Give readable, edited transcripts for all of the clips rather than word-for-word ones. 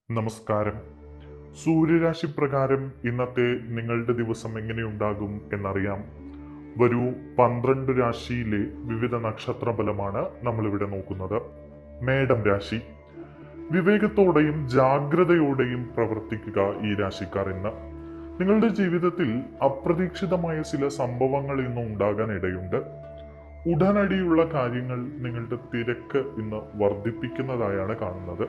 നമസ്കാരം. സൂര്യരാശി പ്രകാരം ഇന്നത്തെ നിങ്ങളുടെ ദിവസം എങ്ങനെയുണ്ടാകും എന്നറിയാം. വരൂ, 12 രാശിയിലെ വിവിധ നക്ഷത്ര ഫലമാണ് നമ്മളിവിടെ നോക്കുന്നത്. മേടം രാശി. വിവേകത്തോടെയും ജാഗ്രതയോടെയും പ്രവർത്തിക്കുക ഈ രാശിക്കാർ ഇന്ന്. നിങ്ങളുടെ ജീവിതത്തിൽ അപ്രതീക്ഷിതമായ ചില സംഭവങ്ങൾ ഇന്ന് ഉണ്ടാകാൻ ഇടയുണ്ട്. ഉടനടിയുള്ള കാര്യങ്ങൾ നിങ്ങളുടെ തിരക്ക് ഇന്ന് വർദ്ധിപ്പിക്കുന്നതായാണ് കാണുന്നത്.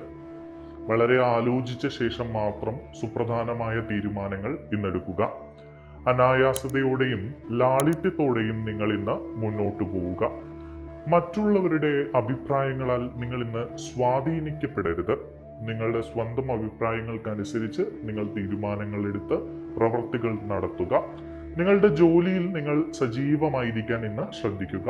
വളരെ ആലോചിച്ച ശേഷം മാത്രം സുപ്രധാനമായ തീരുമാനങ്ങൾ ഇന്നെടുക്കുക. അനായാസതയോടെയും ലാളിത്യത്തോടെയും നിങ്ങൾ ഇന്ന് മുന്നോട്ടു പോവുക. മറ്റുള്ളവരുടെ അഭിപ്രായങ്ങളാൽ നിങ്ങൾ ഇന്ന് സ്വാധീനിക്കപ്പെടരുത്. നിങ്ങളുടെ സ്വന്തം അഭിപ്രായങ്ങൾക്കനുസരിച്ച് നിങ്ങൾ തീരുമാനങ്ങൾ എടുത്ത് പ്രവർത്തികൾ നടത്തുക. നിങ്ങളുടെ ജോലിയിൽ നിങ്ങൾ സജീവമായിരിക്കാൻ ഇന്ന് ശ്രദ്ധിക്കുക.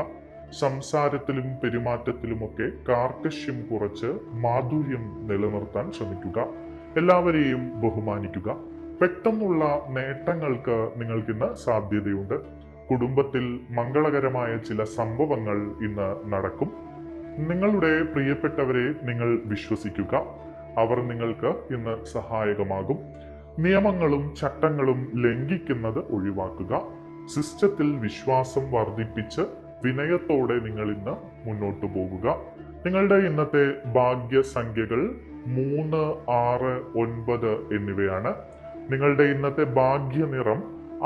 സംസാരത്തിലും പെരുമാറ്റത്തിലുമൊക്കെ കാർക്കശ്യം കുറച്ച് മാധുര്യം നിലനിർത്താൻ ശ്രമിക്കുക. എല്ലാവരെയും ബഹുമാനിക്കുക. പെട്ടെന്നുള്ള നേട്ടങ്ങൾക്ക് നിങ്ങൾക്കിന്ന് സാധ്യതയുണ്ട്. കുടുംബത്തിൽ മംഗളകരമായ ചില സംഭവങ്ങൾ ഇന്ന് നടക്കും. നിങ്ങളുടെ പ്രിയപ്പെട്ടവരെ നിങ്ങൾ വിശ്വസിക്കുക. അവർ നിങ്ങൾക്ക് ഇന്ന് സഹായകമാകും. നിയമങ്ങളും ചട്ടങ്ങളും ലംഘിക്കുന്നത് ഒഴിവാക്കുക. സിസ്റ്റത്തിൽ വിശ്വാസം വർദ്ധിപ്പിച്ച് വിനയത്തോടെ നിങ്ങൾ ഇന്ന് മുന്നോട്ടു പോകുക. നിങ്ങളുടെ ഇന്നത്തെ ഭാഗ്യസംഖ്യകൾ 3, 6, 9 എന്നിവയാണ്. നിങ്ങളുടെ ഇന്നത്തെ ഭാഗ്യനിറം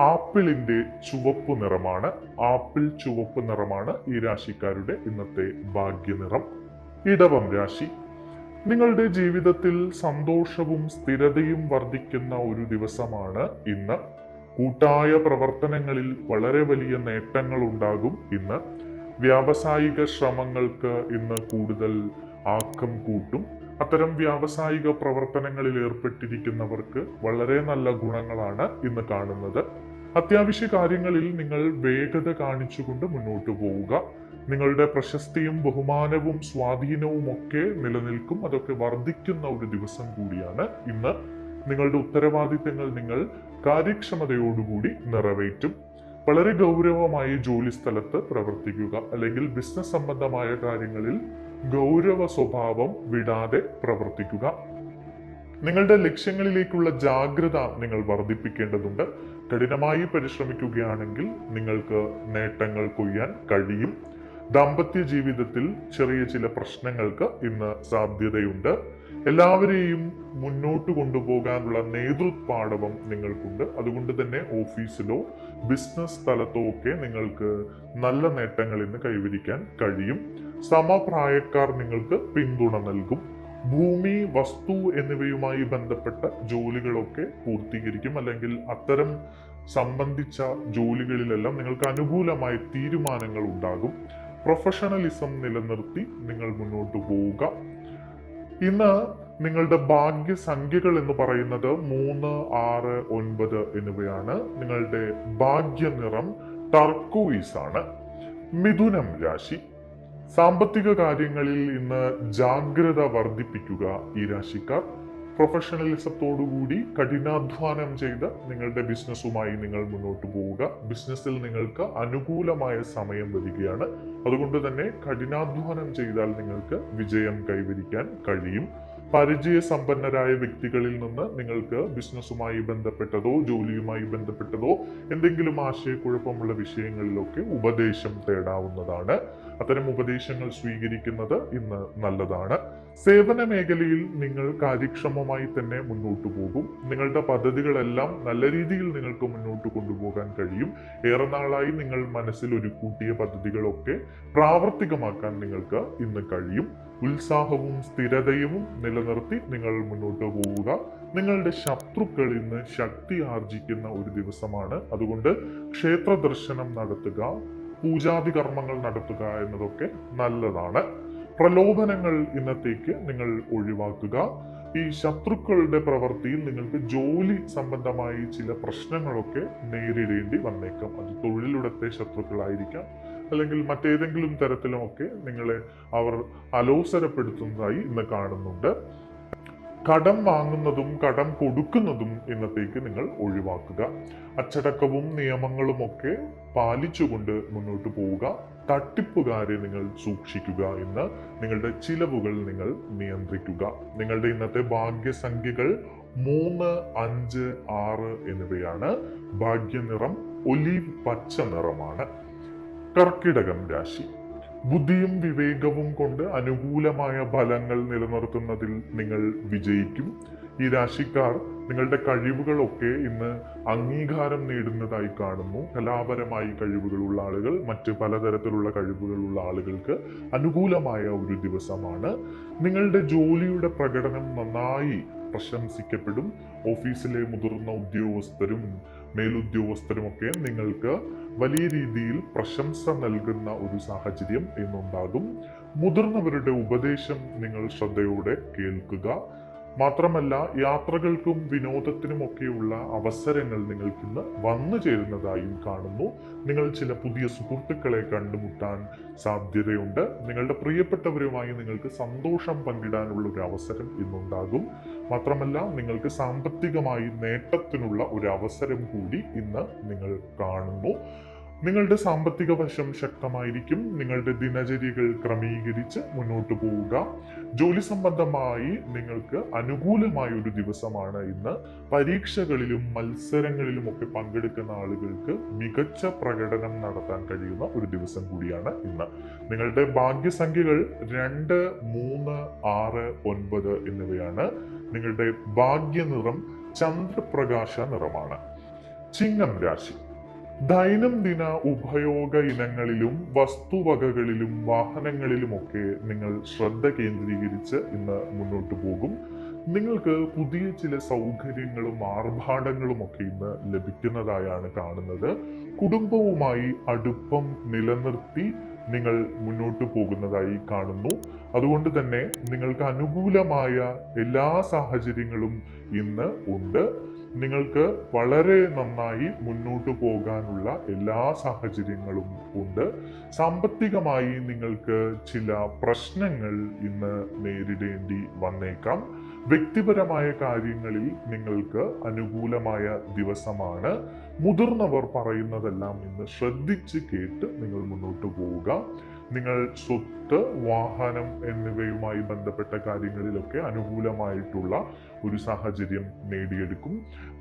ആപ്പിളിന്റെ ചുവപ്പ് നിറമാണ്. ആപ്പിൾ ചുവപ്പ് നിറമാണ് ഈ രാശിക്കാരുടെ ഇന്നത്തെ ഭാഗ്യനിറം. ഇടവം രാശി. നിങ്ങളുടെ ജീവിതത്തിൽ സന്തോഷവും സ്ഥിരതയും വർദ്ധിക്കുന്ന ഒരു ദിവസമാണ് ഇന്ന്. കൂട്ടായ പ്രവർത്തനങ്ങളിൽ വളരെ വലിയ നേട്ടങ്ങൾ ഉണ്ടാകും ഇന്ന്. വ്യാവസായിക ശ്രമങ്ങൾക്ക് ഇന്ന് കൂടുതൽ ആക്കം കൂട്ടും. അത്തരം വ്യാവസായിക പ്രവർത്തനങ്ങളിൽ ഏർപ്പെട്ടിരിക്കുന്നവർക്ക് വളരെ നല്ല ഗുണങ്ങളാണ് ഇന്ന് കാണുന്നത്. അത്യാവശ്യ കാര്യങ്ങളിൽ നിങ്ങൾ വേഗത കാണിച്ചുകൊണ്ട് മുന്നോട്ട് പോവുക. നിങ്ങളുടെ പ്രശസ്തിയും ബഹുമാനവും സ്വാധീനവും ഒക്കെ നിലനിൽക്കും. അതൊക്കെ വർദ്ധിക്കുന്ന ഒരു ദിവസം കൂടിയാണ് ഇന്ന്. നിങ്ങളുടെ ഉത്തരവാദിത്തങ്ങൾ നിങ്ങൾ കാര്യക്ഷമതയോടുകൂടി നിറവേറ്റും. വളരെ ഗൗരവമായി ജോലി സ്ഥലത്ത് പ്രവർത്തിക്കുക. അല്ലെങ്കിൽ ബിസിനസ് സംബന്ധമായ കാര്യങ്ങളിൽ ഗൗരവ സ്വഭാവം വിടാതെ പ്രവർത്തിക്കുക. നിങ്ങളുടെ ലക്ഷ്യങ്ങളിലേക്കുള്ള ജാഗ്രത നിങ്ങൾ വർദ്ധിപ്പിക്കേണ്ടതുണ്ട്. കഠിനമായി പരിശ്രമിക്കുകയാണെങ്കിൽ നിങ്ങൾക്ക് നേട്ടങ്ങൾ കൊയ്യാൻ കഴിയും. ദാമ്പത്യ ജീവിതത്തിൽ ചെറിയ ചില പ്രശ്നങ്ങൾക്ക് ഇന്ന് സാധ്യതയുണ്ട്. എല്ലാവരെയും മുന്നോട്ട് കൊണ്ടുപോകാനുള്ള നേതൃപാടവം നിങ്ങൾക്കുണ്ട്. അതുകൊണ്ട് തന്നെ ഓഫീസിലോ ബിസിനസ് സ്ഥലത്തോ ഒക്കെ നിങ്ങൾക്ക് നല്ല നേട്ടങ്ങൾ ഇന്ന് കൈവരിക്കാൻ കഴിയും. സമപ്രായക്കാർ നിങ്ങൾക്ക് പിന്തുണ നൽകും. ഭൂമി, വസ്തു എന്നിവയുമായി ബന്ധപ്പെട്ട ജോലികളൊക്കെ പൂർത്തീകരിക്കും. അല്ലെങ്കിൽ അത്തരം സംബന്ധിച്ച ജോലികളിലെല്ലാം നിങ്ങൾക്ക് അനുകൂലമായ തീരുമാനങ്ങൾ ഉണ്ടാകും. പ്രൊഫഷണലിസം നിലനിർത്തി നിങ്ങൾ മുന്നോട്ട് പോവുക. ഇന്ന് നിങ്ങളുടെ ഭാഗ്യസംഖ്യകൾ എന്ന് പറയുന്നത് 3, 6, 9 എന്നിവയാണ്. നിങ്ങളുടെ ഭാഗ്യനിറം ടർക്കോയിസ് ആണ്. മിഥുനം രാശി. സാമ്പത്തിക കാര്യങ്ങളിൽ ഇന്ന് ജാഗ്രത വർദ്ധിപ്പിക്കുക ഈ രാശിക്കാർ. പ്രൊഫഷണലിസത്തോടുകൂടി കഠിനാധ്വാനം ചെയ്ത് നിങ്ങളുടെ ബിസിനസ്സുമായി നിങ്ങൾ മുന്നോട്ട് പോവുക. ബിസിനസ്സിൽ നിങ്ങൾക്ക് അനുകൂലമായ സമയം വരികയാണ്. അതുകൊണ്ട് തന്നെ കഠിനാധ്വാനം ചെയ്താൽ നിങ്ങൾക്ക് വിജയം കൈവരിക്കാൻ കഴിയും. പരിചയസമ്പന്നരായ വ്യക്തികളിൽ നിന്ന് നിങ്ങൾക്ക് ബിസിനസ്സുമായി ബന്ധപ്പെട്ടതോ ജോലിയുമായി ബന്ധപ്പെട്ടതോ എന്തെങ്കിലും ആശയക്കുഴപ്പമുള്ള വിഷയങ്ങളിലൊക്കെ ഉപദേശം തേടാവുന്നതാണ്. അത്തരം ഉപദേശങ്ങൾ സ്വീകരിക്കുന്നത് ഇന്ന് നല്ലതാണ്. സേവന മേഖലയിൽ നിങ്ങൾ കാര്യക്ഷമമായി തന്നെ മുന്നോട്ട് പോകും. നിങ്ങളുടെ പദ്ധതികളെല്ലാം നല്ല രീതിയിൽ നിങ്ങൾക്ക് മുന്നോട്ട് കൊണ്ടുപോകാൻ കഴിയും. ഏറെ നാളായി നിങ്ങൾ മനസ്സിൽ ഒരു കൂട്ടിയ പദ്ധതികളൊക്കെ പ്രാവർത്തികമാക്കാൻ നിങ്ങൾക്ക് ഇന്ന് കഴിയും. ഉത്സാഹവും സ്ഥിരതയും നിലനിർത്തി നിങ്ങൾ മുന്നോട്ട് പോവുക. നിങ്ങളുടെ ശത്രുക്കൾ ഇന്ന് ശക്തി ആർജിക്കുന്ന ഒരു ദിവസമാണ്. അതുകൊണ്ട് ക്ഷേത്ര ദർശനം നടത്തുക, പൂജാതി കർമ്മങ്ങൾ നടത്തുക എന്നതൊക്കെ നല്ലതാണ്. പ്രലോഭനങ്ങൾ ഇന്നത്തേക്ക് നിങ്ങൾ ഒഴിവാക്കുക. ഈ ശത്രുക്കളുടെ പ്രവൃത്തിയിൽ നിങ്ങൾക്ക് ജോലി സംബന്ധമായി ചില പ്രശ്നങ്ങളൊക്കെ നേരിടേണ്ടി വന്നേക്കാം. അത് തൊഴിലിടത്തെ ശത്രുക്കളായിരിക്കാം, അല്ലെങ്കിൽ മറ്റേതെങ്കിലും തരത്തിലുമൊക്കെ നിങ്ങളെ അവർ അലോസരപ്പെടുത്തുന്നതായി ഇന്ന് കാണുന്നുണ്ട്. കടം വാങ്ങുന്നതും കടം കൊടുക്കുന്നതും ഇന്നത്തേക്ക് നിങ്ങൾ ഒഴിവാക്കുക. അച്ചടക്കവും നിയമങ്ങളുമൊക്കെ പാലിച്ചുകൊണ്ട് മുന്നോട്ട് പോവുക. തട്ടിപ്പുകാരെ നിങ്ങൾ സൂക്ഷിക്കുക. ഇന്ന് നിങ്ങളുടെ ചിലവുകൾ നിങ്ങൾ നിയന്ത്രിക്കുക. നിങ്ങളുടെ ഇന്നത്തെ ഭാഗ്യസംഖ്യകൾ 3, 5, 6 എന്നിവയാണ്. ഭാഗ്യനിറം ഒലീവ് പച്ച നിറമാണ്. കർക്കിടകം രാശി. ബുദ്ധിയും വിവേകവും കൊണ്ട് അനുകൂലമായ ഫലങ്ങൾ നിലനിർത്തുന്നതിൽ നിങ്ങൾ വിജയിക്കും. ഈ രാശിക്കാർ നിങ്ങളുടെ കഴിവുകളൊക്കെ ഇന്ന് അംഗീകാരം നേടുന്നതായി കാണുന്നു. കലാപരമായി കഴിവുകളുള്ള ആളുകൾ, മറ്റ് പലതരത്തിലുള്ള കഴിവുകളുള്ള ആളുകൾക്ക് അനുകൂലമായ ഒരു ദിവസമാണ്. നിങ്ങളുടെ ജോലിയുടെ പ്രകടനം നന്നായി പ്രശംസിക്കപ്പെടും. ഓഫീസിലെ മുതിർന്ന ഉദ്യോഗസ്ഥരും മേലുദ്യോഗസ്ഥരുമൊക്കെ നിങ്ങൾക്ക് വലിയ രീതിയിൽ പ്രശംസ നൽകുന്ന ഒരു സാഹചര്യം ഇന്നുണ്ടാകും. മുതിർന്നവരുടെ ഉപദേശം നിങ്ങൾ ശ്രദ്ധയോടെ കേൾക്കുക. മാത്രമല്ല, യാത്രകൾക്കും വിനോദത്തിനുമൊക്കെയുള്ള അവസരങ്ങൾ നിങ്ങൾക്കിന്ന് വന്നു ചേരുന്നതായും കാണുന്നു. നിങ്ങൾ ചില പുതിയ സുഹൃത്തുക്കളെ കണ്ടുമുട്ടാൻ സാധ്യതയുണ്ട്. നിങ്ങളുടെ പ്രിയപ്പെട്ടവരുമായി നിങ്ങൾക്ക് സന്തോഷം പങ്കിടാനുള്ള ഒരു അവസരം ഇന്നുണ്ടാകും. മാത്രമല്ല, നിങ്ങൾക്ക് സാമ്പത്തികമായി നേട്ടത്തിനുള്ള ഒരു അവസരം കൂടി ഇന്ന് നിങ്ങൾ കാണുന്നു. നിങ്ങളുടെ സാമ്പത്തിക വശം ശക്തമായിരിക്കും. നിങ്ങളുടെ ദിനചര്യകൾ ക്രമീകരിച്ച് മുന്നോട്ട് പോവുക. ജോലി സംബന്ധമായി നിങ്ങൾക്ക് അനുകൂലമായ ഒരു ദിവസമാണ് ഇന്ന്. പരീക്ഷകളിലും മത്സരങ്ങളിലും ഒക്കെ പങ്കെടുക്കുന്ന ആളുകൾക്ക് മികച്ച പ്രകടനം നടത്താൻ കഴിയുന്ന ഒരു ദിവസം കൂടിയാണ് ഇന്ന്. നിങ്ങളുടെ ഭാഗ്യസംഖ്യകൾ 2, 3, 6, 9 എന്നിവയാണ്. നിങ്ങളുടെ ഭാഗ്യനിറം ചന്ദ്രപ്രകാശ നിറമാണ്. ചിങ്ങം രാശി. ദൈനംദിന ഉപയോഗ ഇനങ്ങളിലും വസ്തുവകകളിലും വാഹനങ്ങളിലുമൊക്കെ നിങ്ങൾ ശ്രദ്ധ കേന്ദ്രീകരിച്ച് ഇന്ന് മുന്നോട്ട് പോകും. നിങ്ങൾക്ക് പുതിയ ചില സൗകര്യങ്ങളും ആർഭാടങ്ങളും ഒക്കെ ഇന്ന് ലഭിക്കുന്നതായാണ് കാണുന്നത്. കുടുംബവുമായി അടുപ്പം നിലനിർത്തി നിങ്ങൾ മുന്നോട്ട് പോകുന്നതായി കാണുന്നു. അതുകൊണ്ട് തന്നെ നിങ്ങൾക്ക് അനുകൂലമായ എല്ലാ സാഹചര്യങ്ങളും ഇന്ന് ഉണ്ട്. നിങ്ങൾക്ക് വളരെ നന്നായി മുന്നോട്ട് പോകാനുള്ള എല്ലാ സാഹചര്യങ്ങളും ഉണ്ട്. സാമ്പത്തികമായി നിങ്ങൾക്ക് ചില പ്രശ്നങ്ങൾ ഇന്ന് നേരിടേണ്ടി വന്നേക്കാം. വ്യക്തിപരമായ കാര്യങ്ങളിൽ നിങ്ങൾക്ക് അനുകൂലമായ ദിവസമാണ്. മുതിർന്നവർ പറയുന്നതെല്ലാം ഇന്ന് ശ്രദ്ധിച്ച് കേട്ട് നിങ്ങൾ മുന്നോട്ട് പോവുക. നിങ്ങൾ സ്വത്ത്, വാഹനം എന്നിവയുമായി ബന്ധപ്പെട്ട കാര്യങ്ങളിലൊക്കെ അനുകൂലമായിട്ടുള്ള ഒരു സാഹചര്യം നേടിയെടുക്കും.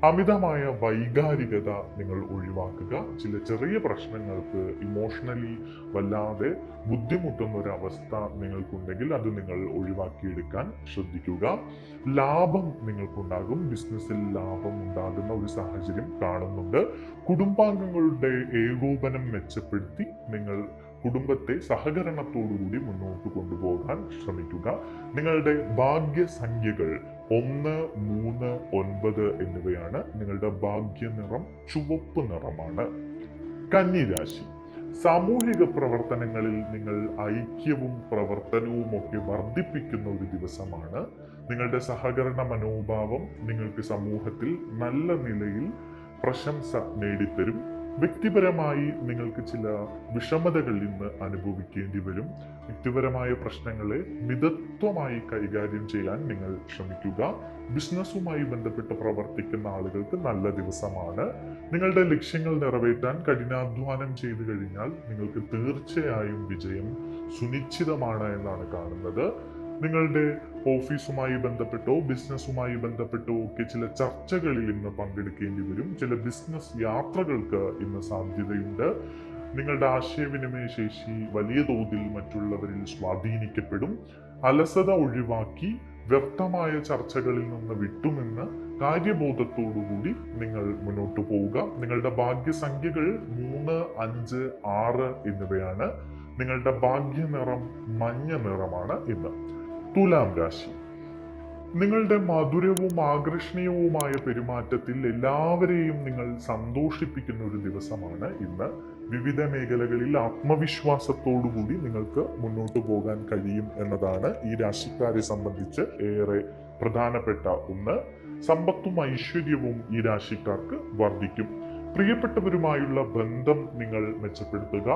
അമിതമായ വൈകാരികത നിങ്ങൾ ഒഴിവാക്കുക. ചില ചെറിയ പ്രശ്നങ്ങൾക്ക് ഇമോഷണലി വല്ലാതെ ബുദ്ധിമുട്ടുന്ന ഒരു അവസ്ഥ നിങ്ങൾക്കുണ്ടെങ്കിൽ അത് നിങ്ങൾ ഒഴിവാക്കിയെടുക്കാൻ ശ്രദ്ധിക്കുക. ലാഭം നിങ്ങൾക്കുണ്ടാകും. ബിസിനസ്സിൽ ലാഭം ഉണ്ടാകുന്ന ഒരു സാഹചര്യം കാണുന്നുണ്ട്. കുടുംബാംഗങ്ങളുടെ ഏകോപനം മെച്ചപ്പെടുത്തി നിങ്ങൾ കുടുംബത്തെ സഹകരണത്തോടുകൂടി മുന്നോട്ട് കൊണ്ടുപോകാൻ ശ്രമിക്കുക. നിങ്ങളുടെ ഭാഗ്യസംഖ്യകൾ 1, 3, 9 എന്നിവയാണ്. നിങ്ങളുടെ ഭാഗ്യനിറം ചുവപ്പ് നിറമാണ്. കന്നിരാശി. സാമൂഹിക പ്രവർത്തനങ്ങളിൽ നിങ്ങൾ ഐക്യവും പ്രവർത്തനവും ഒക്കെ വർദ്ധിപ്പിക്കുന്ന ഒരു ദിവസമാണ്. നിങ്ങളുടെ സഹകരണ മനോഭാവം നിങ്ങൾക്ക് സമൂഹത്തിൽ നല്ല നിലയിൽ പ്രശംസ നേടിത്തരും. വ്യക്തിപരമായി നിങ്ങൾക്ക് ചില വിഷമതകൾ ഇന്ന് അനുഭവിക്കേണ്ടി വരും. വ്യക്തിപരമായ പ്രശ്നങ്ങളെ മിതത്വമായി കൈകാര്യം ചെയ്യാൻ നിങ്ങൾ ശ്രമിക്കുക. ബിസിനസ്സുമായി ബന്ധപ്പെട്ട് പ്രവർത്തിക്കുന്ന ആളുകൾക്ക് നല്ല ദിവസമാണ്. നിങ്ങളുടെ ലക്ഷ്യങ്ങൾ നിറവേറ്റാൻ കഠിനാധ്വാനം ചെയ്തു കഴിഞ്ഞാൽ നിങ്ങൾക്ക് തീർച്ചയായും വിജയം സുനിശ്ചിതമാണ് എന്നാണ് കാണുന്നത്. നിങ്ങളുടെ ഓഫീസുമായി ബന്ധപ്പെട്ടോ ബിസിനസ്സുമായി ബന്ധപ്പെട്ടോ ഒക്കെ ചില ചർച്ചകളിൽ ഇന്ന് പങ്കെടുക്കേണ്ടി വരും. ചില ബിസിനസ് യാത്രകൾക്ക് ഇന്ന് സാധ്യതയുണ്ട്. നിങ്ങളുടെ ആശയവിനിമയ ശേഷി വലിയ തോതിൽ മറ്റുള്ളവരിൽ സ്വാധീനിക്കപ്പെടും. അലസത ഒഴിവാക്കി വ്യക്തമായ ചർച്ചകളിൽ നിന്ന് വിട്ടുനിന്ന് കാര്യബോധത്തോടുകൂടി നിങ്ങൾ മുന്നോട്ട് പോവുക. നിങ്ങളുടെ ഭാഗ്യസംഖ്യകൾ 3, 5, 6 എന്നിവയാണ്. നിങ്ങളുടെ ഭാഗ്യനിറം മഞ്ഞ നിറമാണ് ഇന്ന്. തുലാം രാശി. നിങ്ങളുടെ മധുരവും ആകർഷണീയവുമായ പെരുമാറ്റത്തിൽ എല്ലാവരെയും നിങ്ങൾ സന്തോഷിപ്പിക്കുന്ന ഒരു ദിവസമാണ് ഇന്ന്. വിവിധ മേഖലകളിൽ ആത്മവിശ്വാസത്തോടുകൂടി നിങ്ങൾക്ക് മുന്നോട്ട് പോകാൻ കഴിയും എന്നതാണ് ഈ രാശിക്കാരെ സംബന്ധിച്ച് ഏറെ പ്രധാനപ്പെട്ട ഒന്ന്. സമ്പത്തും ഐശ്വര്യവും ഈ രാശിക്കാർക്ക് വർദ്ധിക്കും. പ്രിയപ്പെട്ടവരുമായുള്ള ബന്ധം നിങ്ങൾ മെച്ചപ്പെടുത്തുക.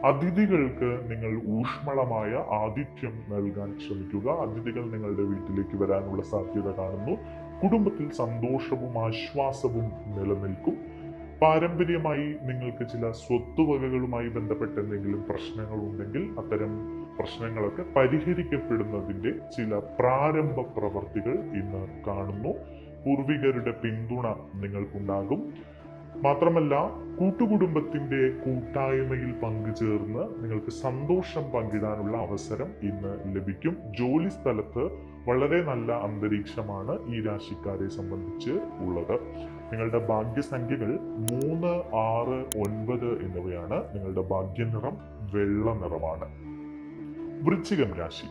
അതിഥികൾക്ക് നിങ്ങൾ ഊഷ്മളമായ ആതിഥ്യം നൽകാൻ ശ്രമിക്കുക. അതിഥികൾ നിങ്ങളുടെ വീട്ടിലേക്ക് വരാനുള്ള സാധ്യത കാണുന്നു. കുടുംബത്തിൽ സന്തോഷവും ആശ്വാസവും നിലനിൽക്കും. പാരമ്പര്യമായി നിങ്ങൾക്ക് ചില സ്വത്തുവകകളുമായി ബന്ധപ്പെട്ട എന്തെങ്കിലും പ്രശ്നങ്ങൾ ഉണ്ടെങ്കിൽ അത്തരം പ്രശ്നങ്ങളൊക്കെ പരിഹരിക്കപ്പെടുന്നതിന്റെ ചില പ്രാരംഭ പ്രവർത്തികൾ ഇന്ന് കാണുന്നു. പൂർവികരുടെ പിന്തുണ നിങ്ങൾക്കുണ്ടാകും. മാത്രമല്ല, കൂട്ടുകുടുംബത്തിന്റെ കൂട്ടായ്മയിൽ പങ്കുചേർന്ന് നിങ്ങൾക്ക് സന്തോഷം പങ്കിടാനുള്ള അവസരം ഇന്ന് ലഭിക്കും. ജോലി സ്ഥലത്ത് വളരെ നല്ല അന്തരീക്ഷമാണ് ഈ രാശിക്കാരെ സംബന്ധിച്ച് ഉള്ളത്. നിങ്ങളുടെ ഭാഗ്യസംഖ്യകൾ 3, 6, 9 എന്നിവയാണ്. നിങ്ങളുടെ ഭാഗ്യനിറം വെള്ള നിറമാണ്. വൃശ്ചികം രാശി.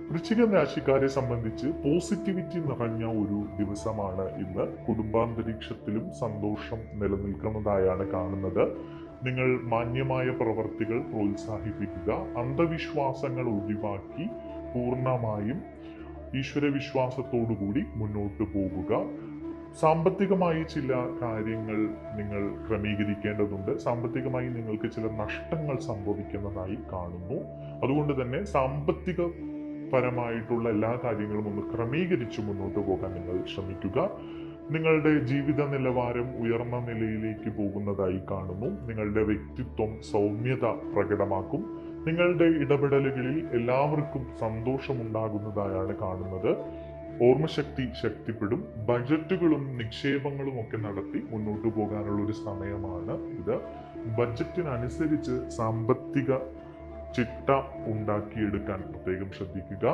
വൃശ്ചികം രാശിക്കാരെ സംബന്ധിച്ച് പോസിറ്റിവിറ്റി നിറഞ്ഞ ഒരു ദിവസമാണ് ഇന്ന്. കുടുംബാന്തരീക്ഷത്തിലും സന്തോഷം നിലനിൽക്കുന്നതായാണ് കാണുന്നത്. നിങ്ങൾ മാന്യമായ പ്രവർത്തികൾ പ്രോത്സാഹിപ്പിക്കുക. അന്ധവിശ്വാസങ്ങൾ ഒഴിവാക്കി പൂർണ്ണമായും ഈശ്വരവിശ്വാസത്തോടുകൂടി മുന്നോട്ട് പോകുക. സാമ്പത്തികമായി ചില കാര്യങ്ങൾ നിങ്ങൾ ക്രമീകരിക്കേണ്ടതുണ്ട്. സാമ്പത്തികമായി നിങ്ങൾക്ക് ചില നഷ്ടങ്ങൾ സംഭവിക്കുന്നതായി കാണുന്നു. അതുകൊണ്ട് തന്നെ സാമ്പത്തിക പരമായിട്ടുള്ള എല്ലാ കാര്യങ്ങളും ഒന്ന് ക്രമീകരിച്ച് മുന്നോട്ട് പോകാൻ നിങ്ങൾ ശ്രമിക്കുക. നിങ്ങളുടെ ജീവിത നിലവാരം ഉയർന്ന നിലയിലേക്ക് പോകുന്നതായി കാണുന്നു. നിങ്ങളുടെ വ്യക്തിത്വം സൗമ്യത പ്രകടമാക്കും. നിങ്ങളുടെ ഇടപെടലുകളിൽ എല്ലാവർക്കും സന്തോഷമുണ്ടാകുന്നതായാണ് കാണുന്നത്. ഓർമ്മശക്തി ശക്തിപ്പെടും. ബജറ്റുകളും നിക്ഷേപങ്ങളും ഒക്കെ നടത്തി മുന്നോട്ട് പോകാനുള്ള ഒരു സമയമാണ് ഇത്. ബജറ്റിനനുസരിച്ച് സാമ്പത്തിക ചിട്ട ഉണ്ടാക്കിയെടുക്കാൻ പ്രത്യേകം ശ്രദ്ധിക്കുക.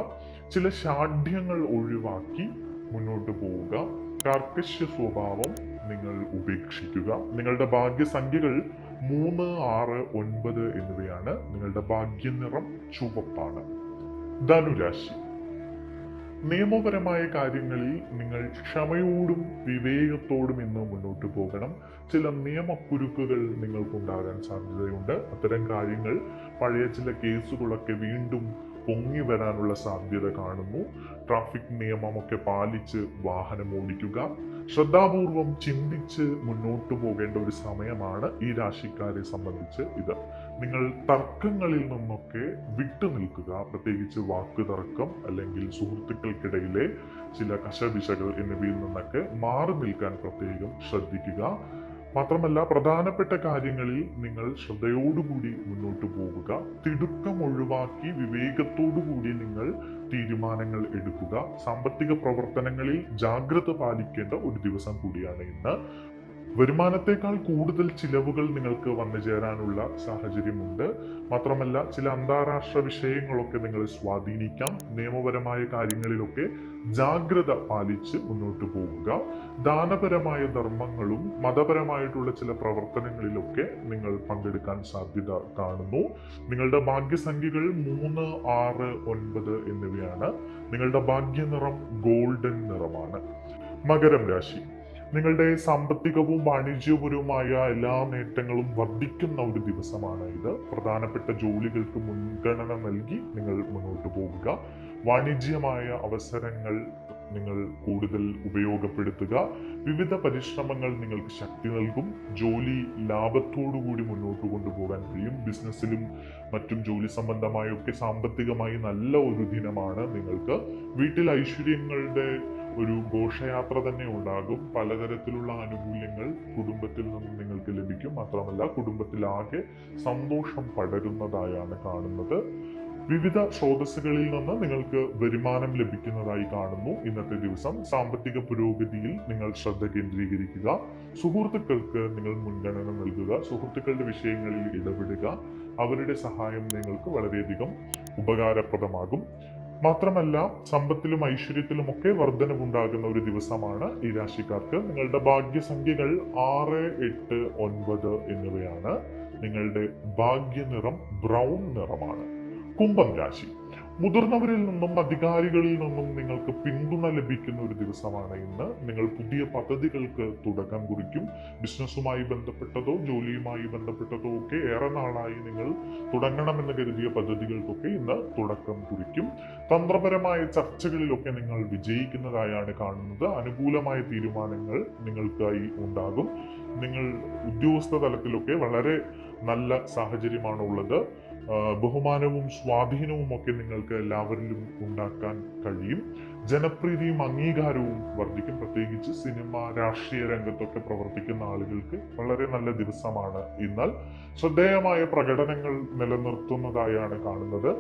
ചില ഷാഠ്യങ്ങൾ ഒഴിവാക്കി മുന്നോട്ട് പോവുക. കർക്കശ സ്വഭാവം നിങ്ങൾ ഉപേക്ഷിക്കുക. നിങ്ങളുടെ ഭാഗ്യസംഖ്യകൾ 3, 6, 9 എന്നിവയാണ്. നിങ്ങളുടെ ഭാഗ്യനിറം ചുവപ്പാണ്. ധനുരാശി. നിയമപരമായ കാര്യങ്ങളിൽ നിങ്ങൾ ക്ഷമയോടും വിവേകത്തോടും ഇന്ന് മുന്നോട്ട് പോകണം. ചില നിയമക്കുരുക്കുകൾ നിങ്ങൾക്കുണ്ടാകാൻ സാധ്യതയുണ്ട്. അത്തരം കാര്യങ്ങൾ, പഴയ ചില കേസുകളൊക്കെ വീണ്ടും പൊങ്ങി വരാനുള്ള സാധ്യത കാണുന്നു. ട്രാഫിക് നിയമമൊക്കെ പാലിച്ച് വാഹനം ഓടിക്കുക. ശ്രദ്ധാപൂർവം ചിന്തിച്ച് മുന്നോട്ട് പോകേണ്ട ഒരു സമയമാണ് ഈ രാശിക്കാരെ സംബന്ധിച്ച് ഇത്. നിങ്ങൾ തർക്കങ്ങളിൽ നിന്നൊക്കെ വിട്ടുനിൽക്കുക. പ്രത്യേകിച്ച് വാക്കുതർക്കം അല്ലെങ്കിൽ സുഹൃത്തുക്കൾക്കിടയിലെ ചില കശപിശകൾ എന്നിവയിൽ നിന്നൊക്കെ മാറി നിൽക്കാൻ പ്രത്യേകം ശ്രദ്ധിക്കുക. മാത്രമല്ല, പ്രധാനപ്പെട്ട കാര്യങ്ങളിൽ നിങ്ങൾ ശ്രദ്ധയോടുകൂടി മുന്നോട്ട് പോവുക. തിടുക്കം ഒഴിവാക്കി വിവേകത്തോടുകൂടി നിങ്ങൾ തീരുമാനങ്ങൾ എടുക്കുക. സാമ്പത്തിക പ്രവർത്തനങ്ങളിൽ ജാഗ്രത പാലിക്കേണ്ട ഒരു ദിവസം കൂടിയാണ് ഇന്ന്. വരുമാനത്തെക്കാൾ കൂടുതൽ ചിലവുകൾ നിങ്ങൾക്ക് വന്നു ചേരാനുള്ള സാഹചര്യമുണ്ട്. മാത്രമല്ല, ചില അന്താരാഷ്ട്ര വിഷയങ്ങളൊക്കെ നിങ്ങളെ സ്വാധീനിക്കാം. നിയമപരമായ കാര്യങ്ങളിലൊക്കെ ജാഗ്രത പാലിച്ച് മുന്നോട്ട് പോവുക. ദാനപരമായ ധർമ്മങ്ങളും മതപരമായിട്ടുള്ള ചില പ്രവർത്തനങ്ങളിലൊക്കെ നിങ്ങൾ പങ്കെടുക്കാൻ സാധ്യത കാണുന്നു. നിങ്ങളുടെ ഭാഗ്യസംഖ്യകൾ 3, 6, 9 എന്നിവയാണ്. നിങ്ങളുടെ ഭാഗ്യനിറം ഗോൾഡൻ നിറമാണ്. മകരം രാശി. നിങ്ങളുടെ സാമ്പത്തികവും വാണിജ്യപരവുമായ എല്ലാ നേട്ടങ്ങളും വർദ്ധിക്കുന്ന ഒരു ദിവസമാണ് ഇത്. പ്രധാനപ്പെട്ട ജോലികൾക്ക് മുൻഗണന നൽകി നിങ്ങൾ മുന്നോട്ട് പോകുക. വാണിജ്യമായ അവസരങ്ങൾ നിങ്ങൾ കൂടുതൽ ഉപയോഗപ്പെടുത്തുക. വിവിധ പരിശ്രമങ്ങൾ നിങ്ങൾക്ക് ശക്തി നൽകും. ജോലി ലാഭത്തോടുകൂടി മുന്നോട്ട് കൊണ്ടുപോകാൻ കഴിയും. ബിസിനസ്സിലും മറ്റും ജോലി സംബന്ധമായൊക്കെ സാമ്പത്തികമായി നല്ല ഒരു ദിനമാണ് നിങ്ങൾക്ക്. വീട്ടിൽ ഐശ്വര്യങ്ങളുടെ ഒരു ഘോഷയാത്ര തന്നെ ഉണ്ടാകും. പലതരത്തിലുള്ള ആനുകൂല്യങ്ങൾ കുടുംബത്തിൽ നിന്നും നിങ്ങൾക്ക് ലഭിക്കും. മാത്രമല്ല, കുടുംബത്തിലാകെ സന്തോഷം പടരുന്നതായാണ് കാണുന്നത്. വിവിധ സ്രോതസ്സുകളിൽ നിന്ന് നിങ്ങൾക്ക് വരുമാനം ലഭിക്കുന്നതായി കാണുന്നു. ഇന്നത്തെ ദിവസം സാമ്പത്തിക പുരോഗതിയിൽ നിങ്ങൾ ശ്രദ്ധ കേന്ദ്രീകരിക്കുക. സുഹൃത്തുക്കൾക്ക് നിങ്ങൾ മുൻഗണന നൽകുക. സുഹൃത്തുക്കളുടെ വിഷയങ്ങളിൽ ഇടപെടുക. അവരുടെ സഹായം നിങ്ങൾക്ക് വളരെയധികം ഉപകാരപ്രദമാകും. മാത്രമല്ല, സമ്പത്തിലും ഐശ്വര്യത്തിലും ഒക്കെ വർധനവുണ്ടാകുന്ന ഒരു ദിവസമാണ് ഈ രാശിക്കാർക്ക്. നിങ്ങളുടെ ഭാഗ്യസംഖ്യകൾ 6, 8, 9 എന്നിവയാണ്. നിങ്ങളുടെ ഭാഗ്യനിറം ബ്രൗൺ നിറമാണ്. കുംഭം രാശി. മുതിർന്നവരിൽ നിന്നും അധികാരികളിൽ നിന്നും നിങ്ങൾക്ക് പിന്തുണ ലഭിക്കുന്ന ഒരു ദിവസമാണ് ഇന്ന്. നിങ്ങൾ പുതിയ പദ്ധതികൾക്ക് തുടക്കം കുറിക്കും. ബിസിനസ്സുമായി ബന്ധപ്പെട്ടതോ ജോലിയുമായി ബന്ധപ്പെട്ടതോ ഒക്കെ ഏറെ നാളായി നിങ്ങൾ തുടങ്ങണമെന്ന് കരുതിയ പദ്ധതികൾക്കൊക്കെ ഇന്ന് തുടക്കം കുറിക്കും. തന്ത്രപരമായ ചർച്ചകളിലൊക്കെ നിങ്ങൾ വിജയിക്കുന്നതായാണ് കാണുന്നത്. അനുകൂലമായ തീരുമാനങ്ങൾ നിങ്ങൾക്കായി ഉണ്ടാകും. നിങ്ങൾ ഉദ്യോഗസ്ഥ തലത്തിലൊക്കെ വളരെ നല്ല സാഹചര്യമാണ് ഉള്ളത്. ബഹുമാനവും സ്വാധീനവും ഒക്കെ നിങ്ങൾക്ക് എല്ലാവരിലും ഉണ്ടാക്കാൻ കഴിയും. ജനപ്രീതിയും അംഗീകാരവും വർദ്ധിക്കും. പ്രത്യേകിച്ച് സിനിമ, രാഷ്ട്രീയ രംഗത്തൊക്കെ പ്രവർത്തിക്കുന്ന ആളുകൾക്ക് വളരെ നല്ല ദിവസമാണ് ഇന്ന്. ശ്രദ്ധേയമായ പ്രകടനങ്ങൾ നിലനിർത്തുന്നതായാണ് കാണുന്നത്.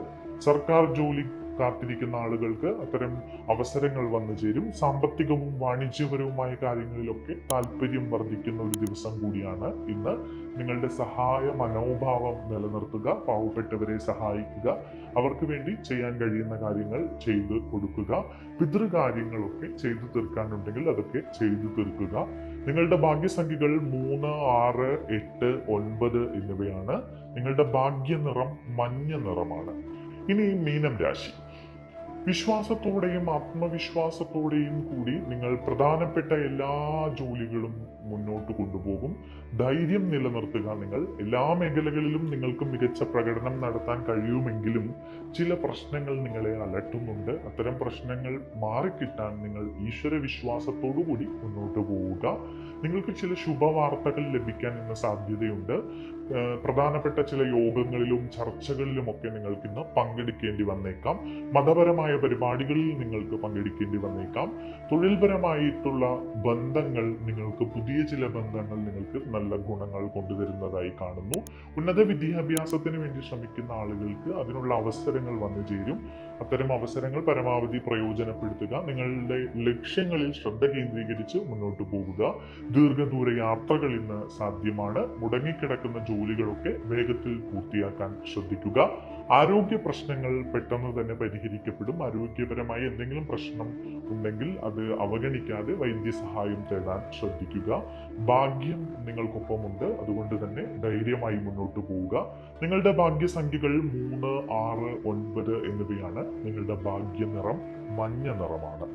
സർക്കാർ ജോലി കാത്തിരിക്കുന്ന ആളുകൾക്ക് അത്തരം അവസരങ്ങൾ വന്നു ചേരും. സാമ്പത്തികവും വാണിജ്യപരവുമായ കാര്യങ്ങളിലൊക്കെ താല്പര്യം വർദ്ധിക്കുന്ന ഒരു ദിവസം കൂടിയാണ് ഇന്ന്. നിങ്ങളുടെ സഹായ മനോഭാവം നിലനിർത്തുക, പാവപ്പെട്ടവരെ സഹായിക്കുക, അവർക്ക് വേണ്ടി ചെയ്യാൻ കഴിയുന്ന കാര്യങ്ങൾ ചെയ്തു കൊടുക്കുക. പിതൃകാര്യങ്ങളൊക്കെ ചെയ്തു തീർക്കാനുണ്ടെങ്കിൽ അതൊക്കെ ചെയ്തു തീർക്കുക. നിങ്ങളുടെ ഭാഗ്യസംഖ്യകൾ 3, 6, 8, 9 എന്നിവയാണ്. നിങ്ങളുടെ ഭാഗ്യനിറം മഞ്ഞ നിറമാണ്. ഇനി മീനം രാശി. വിശ്വാസത്തോടെയും ആത്മവിശ്വാസത്തോടെയും കൂടി നിങ്ങൾ പ്രധാനപ്പെട്ട എല്ലാ ജോലികളും മുന്നോട്ട് കൊണ്ടുപോകും. ധൈര്യം നിലനിർത്തുക. നിങ്ങൾ എല്ലാ മേഖലകളിലും നിങ്ങൾക്ക് മികച്ച പ്രകടനം നടത്താൻ കഴിയുമെങ്കിലും ചില പ്രശ്നങ്ങൾ നിങ്ങളെ അലട്ടുന്നുണ്ട്. അത്തരം പ്രശ്നങ്ങൾ മാറിക്കിട്ടാൻ നിങ്ങൾ ഈശ്വര വിശ്വാസത്തോടു കൂടി മുന്നോട്ട് പോവുക. നിങ്ങൾക്ക് ചില ശുഭവാർത്തകൾ ലഭിക്കാൻ ഇന്ന് സാധ്യതയുണ്ട്. പ്രധാനപ്പെട്ട ചില യോഗങ്ങളിലും ചർച്ചകളിലുമൊക്കെ നിങ്ങൾക്ക് ഇന്ന് പങ്കെടുക്കേണ്ടി വന്നേക്കാം. മതപരമായ പരിപാടികളിൽ നിങ്ങൾക്ക് പങ്കെടുക്കേണ്ടി വന്നേക്കാം. തൊഴിൽപരമായിട്ടുള്ള ബന്ധങ്ങൾ, നിങ്ങൾക്ക് പുതിയ ചില ബന്ധങ്ങൾ നിങ്ങൾക്ക് നല്ല ഗുണങ്ങൾ കൊണ്ടുവരുന്നതായി കാണുന്നു. ഉന്നത വിദ്യാഭ്യാസത്തിന് വേണ്ടി ശ്രമിക്കുന്ന ആളുകൾക്ക് അതിനുള്ള അവസരങ്ങൾ വന്നു ചേരും. അത്തരം അവസരങ്ങൾ പരമാവധി പ്രയോജനപ്പെടുത്തുക. നിങ്ങളുടെ ലക്ഷ്യങ്ങളിൽ ശ്രദ്ധ കേന്ദ്രീകരിച്ച് മുന്നോട്ട് പോവുക. ദീർഘദൂര യാത്രകൾ ഇന്ന് സാധ്യമാണ്. മുടങ്ങിക്കിടക്കുന്ന ജോലികളൊക്കെ വേഗത്തിൽ പൂർത്തിയാക്കാൻ ശ്രദ്ധിക്കുക. ആരോഗ്യ പ്രശ്നങ്ങൾ പെട്ടെന്ന് തന്നെ പരിഹരിക്കപ്പെടും. ആരോഗ്യപരമായി എന്തെങ്കിലും പ്രശ്നം ഉണ്ടെങ്കിൽ അത് അവഗണിക്കാതെ വൈദ്യസഹായം തേടാൻ ശ്രദ്ധിക്കുക. ഭാഗ്യം നിങ്ങൾക്കൊപ്പമുണ്ട്. അതുകൊണ്ട് തന്നെ ധൈര്യമായി മുന്നോട്ട് പോവുക. നിങ്ങളുടെ ഭാഗ്യസംഖ്യകൾ 3, 6, 9 എന്നിവയാണ്. നിങ്ങളുടെ ഭാഗ്യനിറം മഞ്ഞ നിറമാണ്.